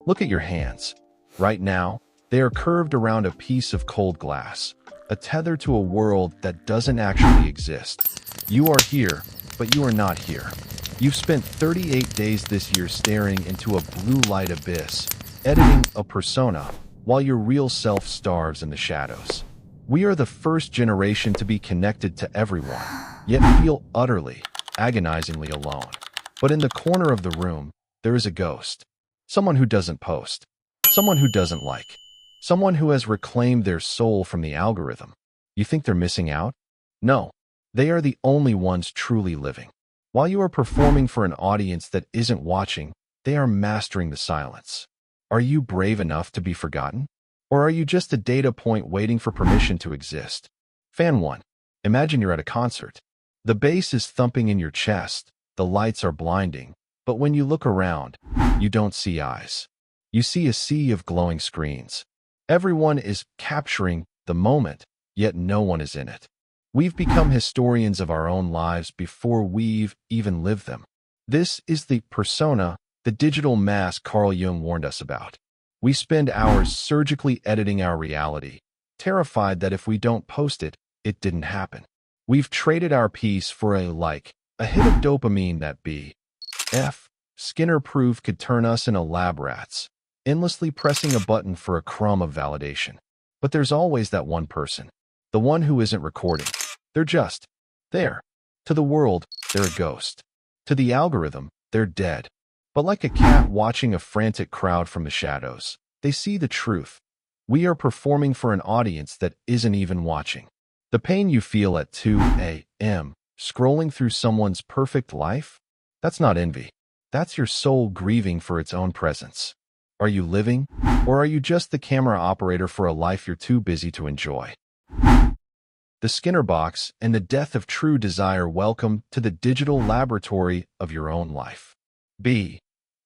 Look at your hands. Right now, they are curved around a piece of cold glass, a tether to a world that doesn't actually exist. You are here, but you are not here. You've spent 38 days this year staring into a blue light abyss, editing a persona, while your real self starves in the shadows. We are the first generation to be connected to everyone, yet feel utterly, agonizingly alone. But in the corner of the room, there is a ghost. Someone who doesn't post. Someone who doesn't like. Someone who has reclaimed their soul from the algorithm. You think they're missing out? No, they are the only ones truly living. While you are performing for an audience that isn't watching, they are mastering the silence. Are you brave enough to be forgotten? Or are you just a data point waiting for permission to exist? Fan 1. Imagine you're at a concert. The bass is thumping in your chest, the lights are blinding, but when you look around, you don't see eyes. You see a sea of glowing screens. Everyone is capturing the moment, yet no one is in it. We've become historians of our own lives before we've even lived them. This is the persona, the digital mask Carl Jung warned us about. We spend hours surgically editing our reality, terrified that if we don't post it, it didn't happen. We've traded our peace for a like, a hit of dopamine that F. Skinner proved could turn us into lab rats, endlessly pressing a button for a crumb of validation. But there's always that one person, the one who isn't recording. They're just there. To the world, they're a ghost. To the algorithm, they're dead. But like a cat watching a frantic crowd from the shadows, they see the truth. We are performing for an audience that isn't even watching. The pain you feel at 2 a.m., scrolling through someone's perfect life, that's not envy. That's your soul grieving for its own presence. Are you living, or are you just the camera operator for a life you're too busy to enjoy? The Skinner box and the death of true desire. Welcome to the digital laboratory of your own life.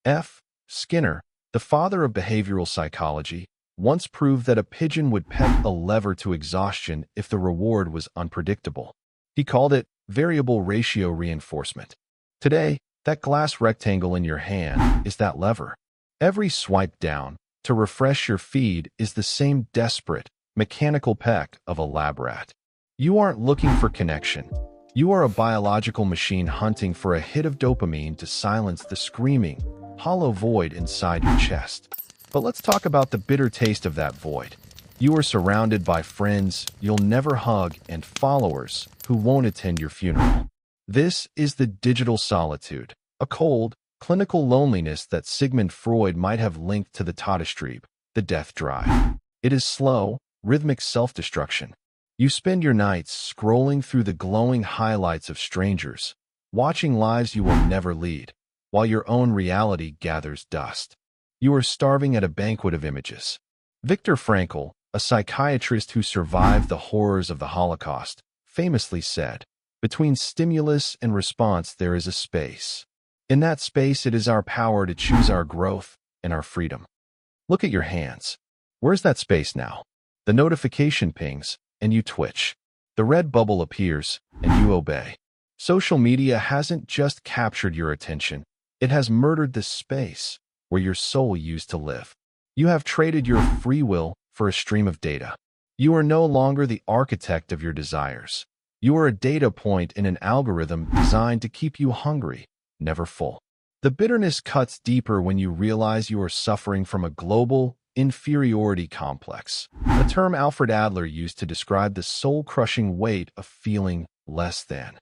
F. Skinner, the father of behavioral psychology, once proved that a pigeon would peck a lever to exhaustion if the reward was unpredictable. He called it variable ratio reinforcement. Today, that glass rectangle in your hand is that lever. Every swipe down to refresh your feed is the same desperate, mechanical peck of a lab rat. You aren't looking for connection. You are a biological machine hunting for a hit of dopamine to silence the screaming, hollow void inside your chest. But let's talk about the bitter taste of that void. You are surrounded by friends you'll never hug and followers who won't attend your funeral. This is the digital solitude, a cold, clinical loneliness that Sigmund Freud might have linked to the Todesstreib, the death drive. It is slow, rhythmic self-destruction. You spend your nights scrolling through the glowing highlights of strangers, watching lives you will never lead, while your own reality gathers dust. You are starving at a banquet of images. Viktor Frankl, a psychiatrist who survived the horrors of the Holocaust, famously said, "Between stimulus and response there is a space. In that space it is our power to choose our growth and our freedom." Look at your hands. Where's that space now? The notification pings, and you twitch. The red bubble appears, and you obey. Social media hasn't just captured your attention, it has murdered the space where your soul used to live. You have traded your free will for a stream of data. You are no longer the architect of your desires. You are a data point in an algorithm designed to keep you hungry, never full. The bitterness cuts deeper when you realize you are suffering from a global inferiority complex, a term Alfred Adler used to describe the soul-crushing weight of feeling less than.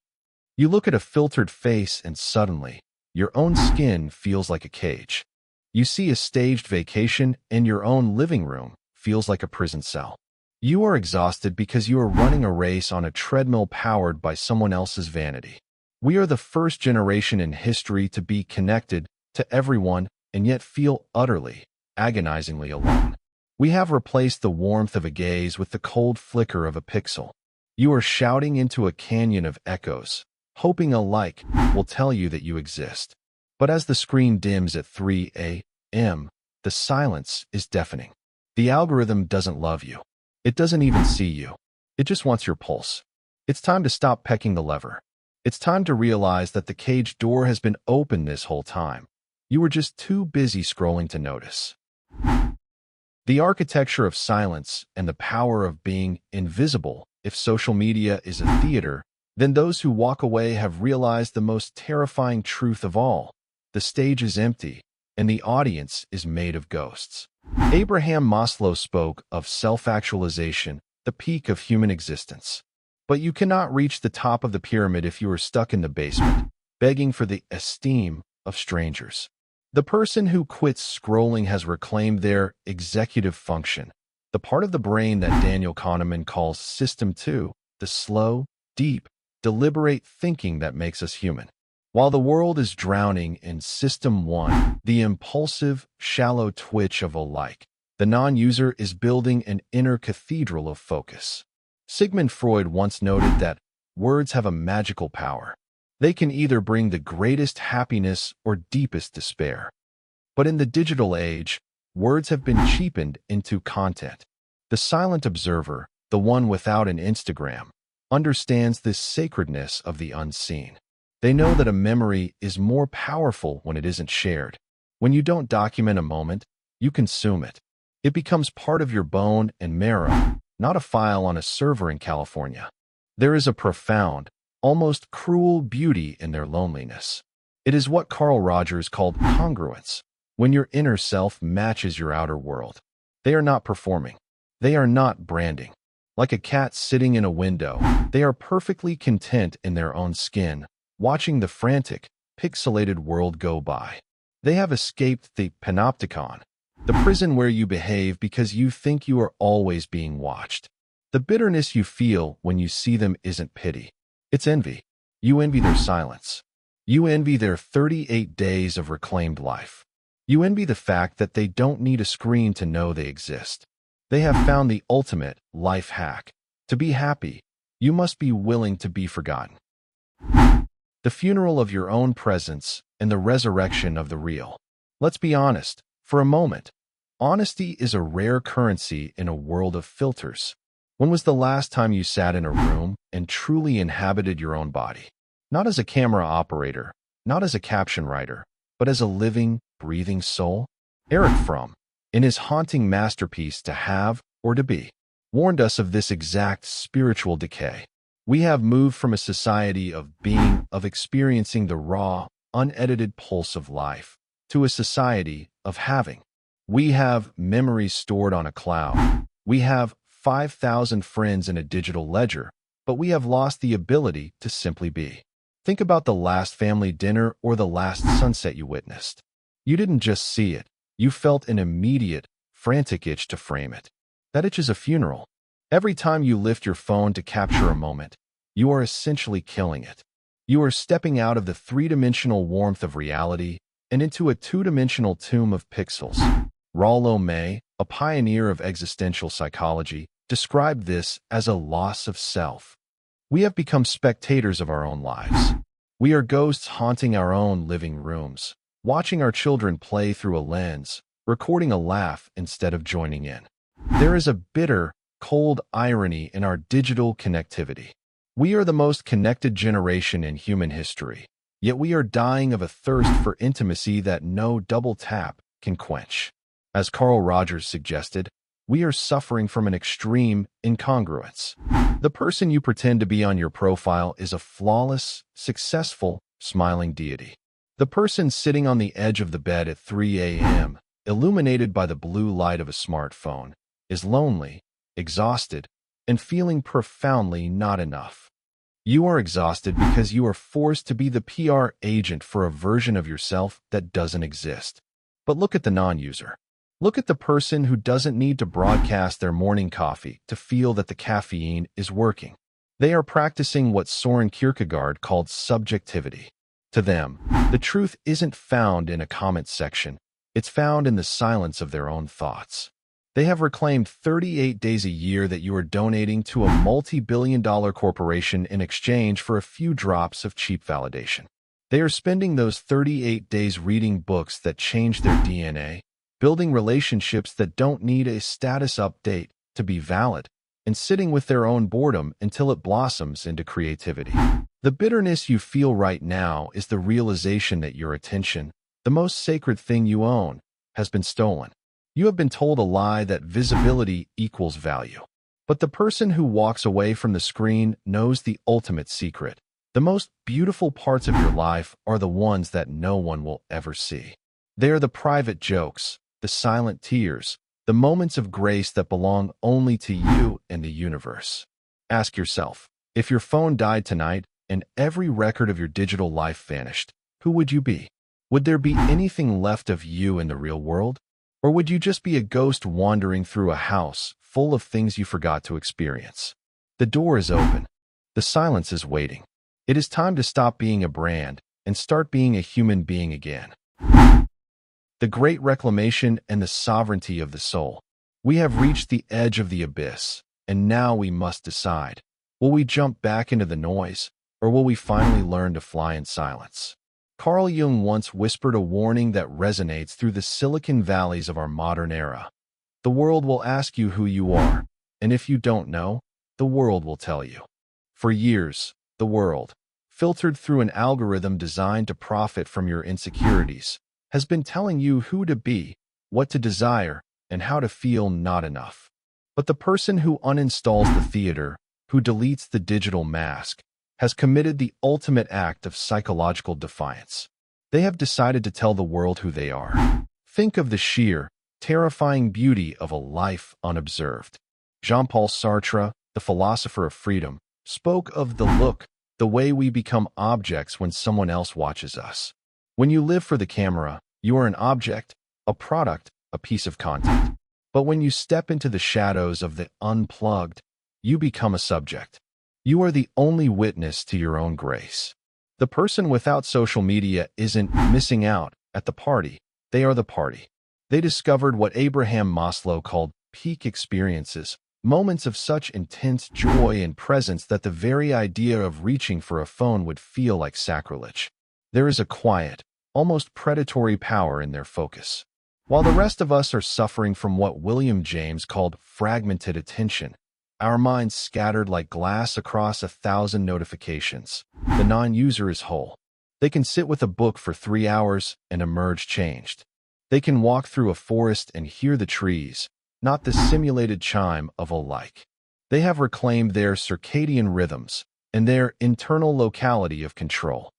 You look at a filtered face and suddenly, your own skin feels like a cage. You see a staged vacation and your own living room feels like a prison cell. You are exhausted because you are running a race on a treadmill powered by someone else's vanity. We are the first generation in history to be connected to everyone and yet feel utterly, agonizingly alone. We have replaced the warmth of a gaze with the cold flicker of a pixel. You are shouting into a canyon of echoes, hoping a like will tell you that you exist. But as the screen dims at 3 a.m., the silence is deafening. The algorithm doesn't love you. It doesn't even see you. It just wants your pulse. It's time to stop pecking the lever. It's time to realize that the cage door has been open this whole time. You were just too busy scrolling to notice. The architecture of silence and the power of being invisible. If social media is a theater, then those who walk away have realized the most terrifying truth of all. The stage is empty, and the audience is made of ghosts. Abraham Maslow spoke of self-actualization, the peak of human existence. But you cannot reach the top of the pyramid if you are stuck in the basement, begging for the esteem of strangers. The person who quits scrolling has reclaimed their executive function, the part of the brain that Daniel Kahneman calls System 2, the slow, deep, deliberate thinking that makes us human. While the world is drowning in System 1, the impulsive, shallow twitch of a like, the non-user is building an inner cathedral of focus. Sigmund Freud once noted that words have a magical power. They can either bring the greatest happiness or deepest despair. But in the digital age, words have been cheapened into content. The silent observer, the one without an Instagram, understands this sacredness of the unseen. They know that a memory is more powerful when it isn't shared. When you don't document a moment, you consume it. It becomes part of your bone and marrow, not a file on a server in California. There is a profound, almost cruel beauty in their loneliness. It is what Carl Rogers called congruence, when your inner self matches your outer world. They are not performing. They are not branding. Like a cat sitting in a window, they are perfectly content in their own skin, watching the frantic, pixelated world go by. They have escaped the panopticon, the prison where you behave because you think you are always being watched. The bitterness you feel when you see them isn't pity. It's envy. You envy their silence. You envy their 38 days of reclaimed life. You envy the fact that they don't need a screen to know they exist. They have found the ultimate life hack. To be happy, you must be willing to be forgotten. The funeral of your own presence and the resurrection of the real. Let's be honest, for a moment. Honesty is a rare currency in a world of filters. When was the last time you sat in a room and truly inhabited your own body? Not as a camera operator, not as a caption writer, but as a living, breathing soul? Erich Fromm, in his haunting masterpiece To Have or To Be, warned us of this exact spiritual decay. We have moved from a society of being, of experiencing the raw, unedited pulse of life, to a society of having. We have memories stored on a cloud. We have 5,000 friends in a digital ledger, but we have lost the ability to simply be. Think about the last family dinner or the last sunset you witnessed. You didn't just see it. You felt an immediate, frantic itch to frame it. That itch is a funeral. Every time you lift your phone to capture a moment, you are essentially killing it. You are stepping out of the three-dimensional warmth of reality and into a two-dimensional tomb of pixels. Rollo May, a pioneer of existential psychology, described this as a loss of self. We have become spectators of our own lives. We are ghosts haunting our own living rooms, watching our children play through a lens, recording a laugh instead of joining in. There is a bitter, cold irony in our digital connectivity. We are the most connected generation in human history, yet we are dying of a thirst for intimacy that no double tap can quench. As Carl Rogers suggested, we are suffering from an extreme incongruence. The person you pretend to be on your profile is a flawless, successful, smiling deity. The person sitting on the edge of the bed at 3 a.m., illuminated by the blue light of a smartphone, is lonely, exhausted, and feeling profoundly not enough. You are exhausted because you are forced to be the PR agent for a version of yourself that doesn't exist. But look at the non-user. Look at the person who doesn't need to broadcast their morning coffee to feel that the caffeine is working. They are practicing what Soren Kierkegaard called subjectivity. To them, the truth isn't found in a comment section. It's found in the silence of their own thoughts. They have reclaimed 38 days a year that you are donating to a multi-billion-dollar corporation in exchange for a few drops of cheap validation. They are spending those 38 days reading books that change their DNA, building relationships that don't need a status update to be valid, and sitting with their own boredom until it blossoms into creativity. The bitterness you feel right now is the realization that your attention, The most sacred thing you own has been stolen. You have been told a lie that visibility equals value. But the person who walks away from the screen knows the ultimate secret. The most beautiful parts of your life are the ones that no one will ever see. They are the private jokes, the silent tears, the moments of grace that belong only to you and the universe. Ask yourself, if your phone died tonight and every record of your digital life vanished, who would you be? Would there be anything left of you in the real world? Or would you just be a ghost wandering through a house full of things you forgot to experience? The door is open. The silence is waiting. It is time to stop being a brand and start being a human being again. The great reclamation and the sovereignty of the soul. We have reached the edge of the abyss, and now we must decide. Will we jump back into the noise, or will we finally learn to fly in silence? Carl Jung once whispered a warning that resonates through the Silicon Valleys of our modern era. The world will ask you who you are, and if you don't know, the world will tell you. For years, the world, filtered through an algorithm designed to profit from your insecurities, has been telling you who to be, what to desire, and how to feel not enough. But the person who uninstalls the theater, who deletes the digital mask, has committed the ultimate act of psychological defiance. They have decided to tell the world who they are. Think of the sheer, terrifying beauty of a life unobserved. Jean-Paul Sartre, the philosopher of freedom, spoke of the look, the way we become objects when someone else watches us. When you live for the camera, you are an object, a product, a piece of content. But when you step into the shadows of the unplugged, you become a subject. You are the only witness to your own grace. The person without social media isn't missing out at the party. They are the party. They discovered what Abraham Maslow called peak experiences, moments of such intense joy and presence that the very idea of reaching for a phone would feel like sacrilege. There is a quiet, almost predatory power in their focus. While the rest of us are suffering from what William James called fragmented attention, our minds scattered like glass across 1,000 notifications, the non-user is whole. They can sit with a book for 3 hours and emerge changed. They can walk through a forest and hear the trees, not the simulated chime of a like. They have reclaimed their circadian rhythms and their internal locality of control.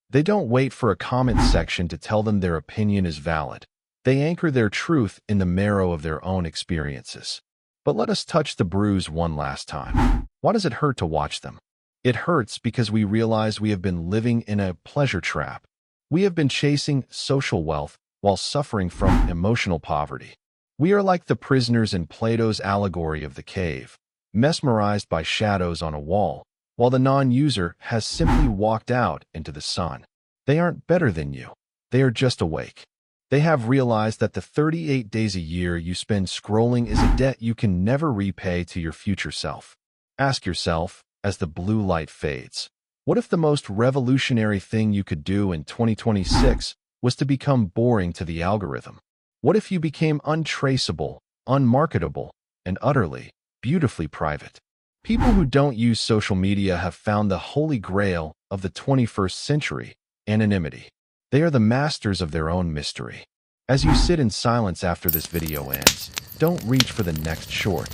They don't wait for a comment section to tell them their opinion is valid. They anchor their truth in the marrow of their own experiences. But let us touch the bruise one last time. Why does it hurt to watch them? It hurts because we realize we have been living in a pleasure trap. We have been chasing social wealth while suffering from emotional poverty. We are like the prisoners in Plato's allegory of the cave, mesmerized by shadows on a wall, while the non-user has simply walked out into the sun. They aren't better than you. They are just awake. They have realized that the 38 days a year you spend scrolling is a debt you can never repay to your future self. Ask yourself, as the blue light fades, what if the most revolutionary thing you could do in 2026 was to become boring to the algorithm? What if you became untraceable, unmarketable, and utterly, beautifully private? People who don't use social media have found the holy grail of the 21st century, anonymity. They are the masters of their own mystery. As you sit in silence after this video ends, don't reach for the next short.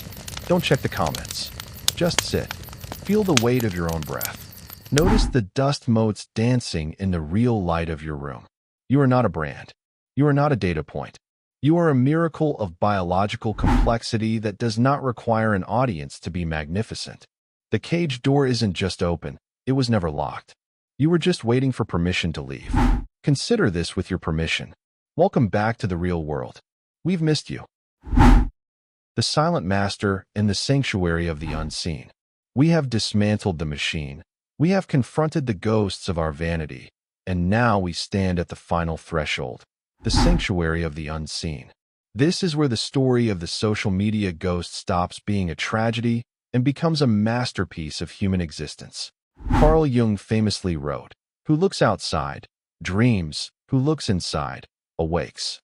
Don't check the comments. Just sit. Feel the weight of your own breath. Notice the dust motes dancing in the real light of your room. You are not a brand. You are not a data point. You are a miracle of biological complexity that does not require an audience to be magnificent. The cage door isn't just open, it was never locked. You were just waiting for permission to leave. Consider this with your permission. Welcome back to the real world. We've missed you. The silent master in the sanctuary of the unseen. We have dismantled the machine. We have confronted the ghosts of our vanity. And now we stand at the final threshold. The sanctuary of the unseen. This is where the story of the social media ghost stops being a tragedy and becomes a masterpiece of human existence. Carl Jung famously wrote, "Who looks outside, dreams, who looks inside, awakes."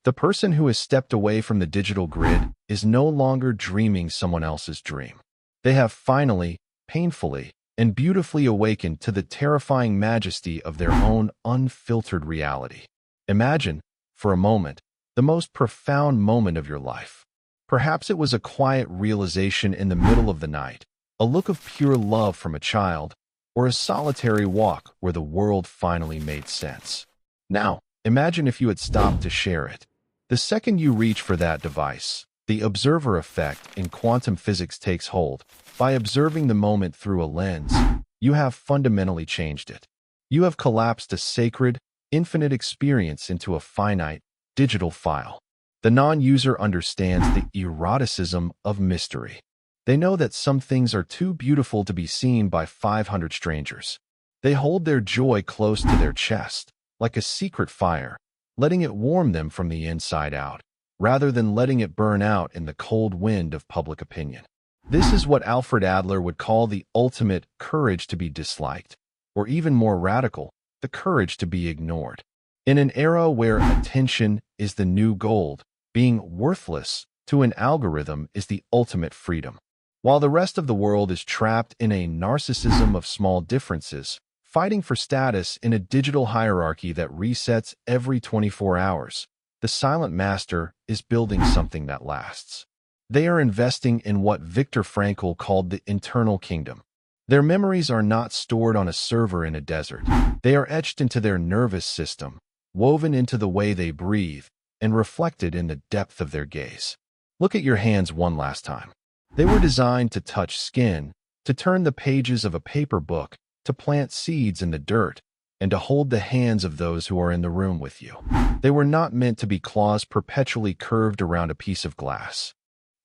The person who has stepped away from the digital grid is no longer dreaming someone else's dream. They have finally, painfully, and beautifully awakened to the terrifying majesty of their own unfiltered reality. Imagine, for a moment, the most profound moment of your life. Perhaps it was a quiet realization in the middle of the night, a look of pure love from a child, or a solitary walk where the world finally made sense. Now, imagine if you had stopped to share it. The second you reach for that device, the observer effect in quantum physics takes hold. By observing the moment through a lens, you have fundamentally changed it. You have collapsed a sacred, infinite experience into a finite, digital file. The non-user understands the eroticism of mystery. They know that some things are too beautiful to be seen by 500 strangers. They hold their joy close to their chest, like a secret fire, letting it warm them from the inside out, rather than letting it burn out in the cold wind of public opinion. This is what Alfred Adler would call the ultimate courage to be disliked, or even more radical, the courage to be ignored. In an era where attention is the new gold, being worthless to an algorithm is the ultimate freedom. While the rest of the world is trapped in a narcissism of small differences, fighting for status in a digital hierarchy that resets every 24 hours, the silent master is building something that lasts. They are investing in what Viktor Frankl called the internal kingdom. Their memories are not stored on a server in a desert. They are etched into their nervous system, woven into the way they breathe, and reflected in the depth of their gaze. Look at your hands one last time. They were designed to touch skin, to turn the pages of a paper book, to plant seeds in the dirt, and to hold the hands of those who are in the room with you. They were not meant to be claws perpetually curved around a piece of glass.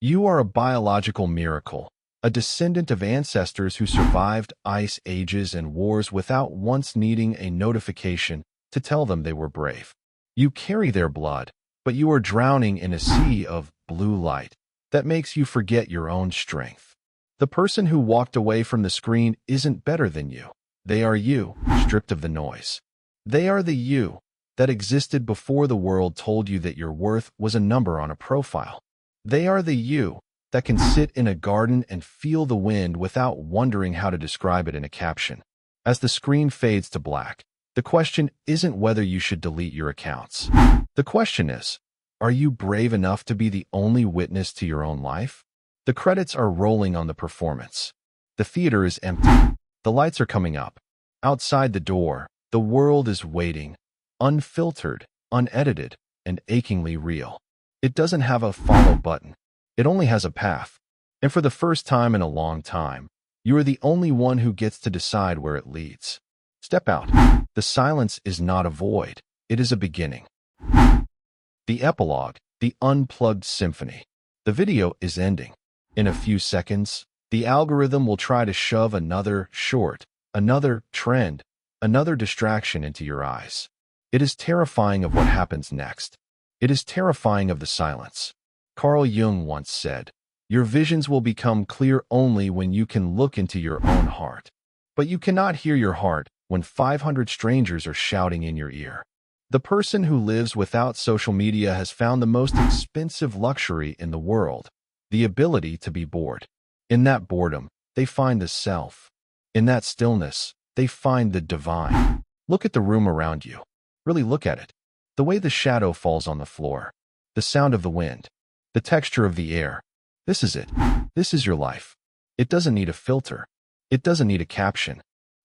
You are a biological miracle, a descendant of ancestors who survived ice ages and wars without once needing a notification to tell them they were brave. You carry their blood, but you are drowning in a sea of blue light that makes you forget your own strength. The person who walked away from the screen isn't better than you. They are you, stripped of the noise. They are the you that existed before the world told you that your worth was a number on a profile. They are the you that can sit in a garden and feel the wind without wondering how to describe it in a caption. As the screen fades to black, the question isn't whether you should delete your accounts. The question is, are you brave enough to be the only witness to your own life? The credits are rolling on the performance. The theater is empty. The lights are coming up. Outside the door, the world is waiting, unfiltered, unedited, and achingly real. It doesn't have a follow button. It only has a path. And for the first time in a long time, you are the only one who gets to decide where it leads. Step out. The silence is not a void. It is a beginning. The epilogue, the unplugged symphony. The video is ending. In a few seconds, the algorithm will try to shove another short, another trend, another distraction into your eyes. It is terrifying of what happens next. It is terrifying of the silence. Carl Jung once said, "Your visions will become clear only when you can look into your own heart. But you cannot hear your heart when 500 strangers are shouting in your ear." The person who lives without social media has found the most expensive luxury in the world, the ability to be bored. In that boredom, they find the self. In that stillness, they find the divine. Look at the room around you. Really look at it. The way the shadow falls on the floor, the sound of the wind, the texture of the air. This is it. This is your life. It doesn't need a filter. It doesn't need a caption.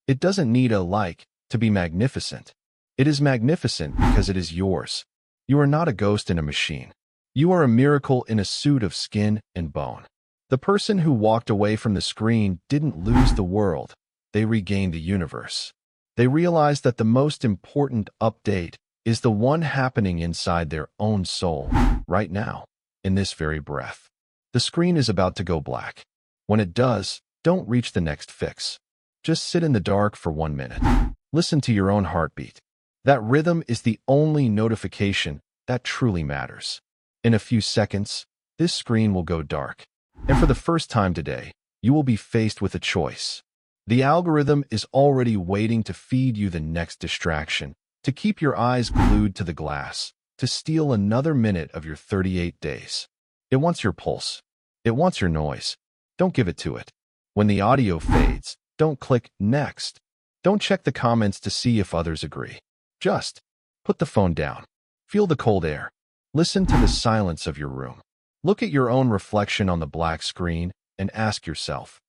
It doesn't need a like to be magnificent. It is magnificent because it is yours. You are not a ghost in a machine. You are a miracle in a suit of skin and bone. The person who walked away from the screen didn't lose the world. They regained the universe. They realized that the most important update is the one happening inside their own soul, right now, in this very breath. The screen is about to go black. When it does, don't reach the next fix. Just sit in the dark for 1 minute. Listen to your own heartbeat. That rhythm is the only notification that truly matters. In a few seconds, this screen will go dark. And for the first time today, you will be faced with a choice. The algorithm is already waiting to feed you the next distraction, to keep your eyes glued to the glass, to steal another minute of your 38 days. It wants your pulse. It wants your noise. Don't give it to it. When the audio fades, don't click next. Don't check the comments to see if others agree. Just put the phone down. Feel the cold air. Listen to the silence of your room. Look at your own reflection on the black screen and ask yourself,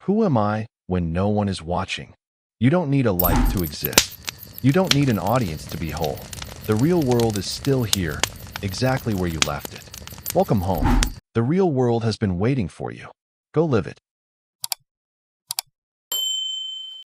who am I when no one is watching? You don't need a life to exist. You don't need an audience to be whole. The real world is still here, exactly where you left it. Welcome home. The real world has been waiting for you. Go live it.